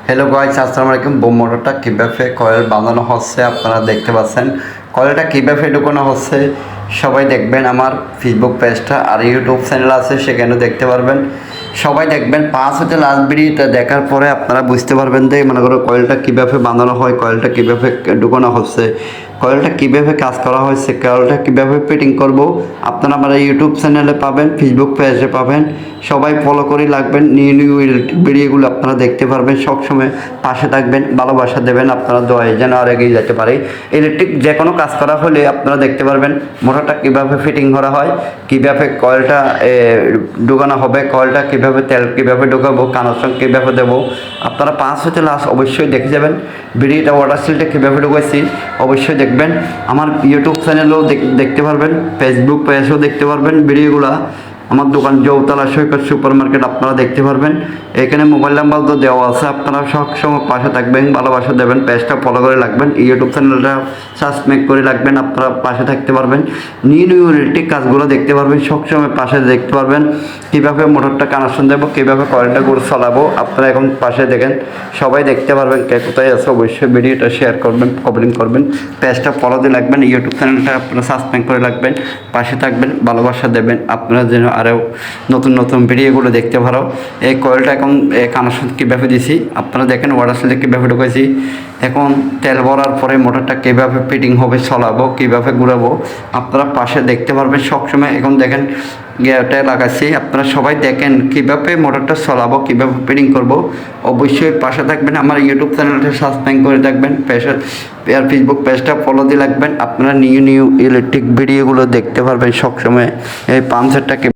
Hello guys, আসসালামু আলাইকুম। Bomb মোটরটা কীভাবে কয়েল বাঁধানো হচ্ছে আপনারা দেখতে পাচ্ছেন। কয়েলটা কীভাবে ঢুকানো হচ্ছে সবাই দেখবেন। আমার ফেসবুক পেজটা আর ইউটিউব চ্যানেল আছে, সেখানে দেখতে পারবেন। সবাই দেখবেন, 5 হতে লাস্ট ভিডিওটা দেখার পরে আপনারা বুঝতে পারবেন যে মনে করো কয়েলটা কীভাবে বাঁধানো হয়, কয়েলটা কীভাবে ঢুকানো হচ্ছে, কয়েলটা কীভাবে কাজ করা হয়েছে, কয়েলটা কীভাবে ফিটিং করব আপনারা আমার ইউটিউব চ্যানেলে পাবেন, ফেসবুক পেজে পাবেন। সবাই ফলো করে রাখবেন, নিউ নিউ ভিডিওগুলো আপনারা দেখতে পারবেন। সবসময় পাশে থাকবেন, ভালোবাসা দেবেন, আপনারা দোয়ায় যেন আর এগিয়ে যেতে পারে। ইলেকট্রিক যে কোনো কাজ করা হলে আপনারা দেখতে পারবেন মোটরটা কীভাবে ফিটিং করা হয়, কীভাবে কয়েলটা ঢুকানো হবে, কয়েলটা কীভাবে তেল কীভাবে ঢুকাবো, কানেকশন কীভাবে দেবো। আপনারা 5 হতে লাস্ট অবশ্যই দেখে যাবেন। ভিডিওটা ওয়াটার সিলটা কীভাবে ঢুকাইছি অবশ্যই দেখবেন। আমার ইউটিউব চ্যানেলেও দেখতে পারবেন, ফেসবুক পেজেও দেখতে পারবেন ভিডিওগুলো। আমার দোকান জৌতলা সৈকত সুপার মার্কেট আপনারা দেখতে পারবেন। এখানে মোবাইল নাম্বার তো দেওয়া আছে, আপনারা সবসময় পাশে থাকবেন, ভালোবাসা দেবেন, পেজটা ফলো করে রাখবেন, ইউটিউব চ্যানেলটা সাবস্ক্রাইব করে রাখবেন। আপনারা পাশে থাকতে পারবেন, নিউ নিউ ইলেকট্রিক কাজগুলো দেখতে পারবেন, সবসময় পাশে দেখতে পারবেন। কীভাবে মোটরটা কানেকশন দেবো, কীভাবে কয়েলটা করে চালাবো আপনারা এখন পাশে দেখেন, সবাই দেখতে পারবেন। কে কোথায় আছে অবশ্যই ভিডিওটা শেয়ার করবেন, কমেন্ট করবেন, পেজটা ফলো দিয়ে রাখবেন, ইউটিউব চ্যানেলটা আপনারা সাবস্ক্রাইব করে রাখবেন, পাশে থাকবেন, ভালোবাসা দেবেন। আপনারা যেন আরও নতুন নতুন ভিডিওগুলো দেখতে পারো। এই কয়েলটা এখন কানেকশন কীভাবে দিছি আপনারা দেখেন, ওয়াটার সিলটা কীভাবে ঢুকেছি। এখন তেল ভরার পরে মোটরটা কীভাবে ফিটিং হবে, চলাবো কীভাবে ঘুরাবো আপনারা পাশে দেখতে পারবেন সবসময়। এখন দেখেন গিয়ারটা লাগাচ্ছি, আপনারা সবাই দেখেন কীভাবে মোটরটা চলাবো, কীভাবে ফিটিং করব। অবশ্যই পাশে থাকবেন, আমার ইউটিউব চ্যানেলটা সাবস্ক্রাইব করে থাকবেন, পেজের আর ফেসবুক পেজটা ফলো দিয়ে রাখবেন। আপনারা নিউ নিউ ইলেকট্রিক ভিডিওগুলো দেখতে পারবেন সবসময়। এই পাম্প সেটটাকে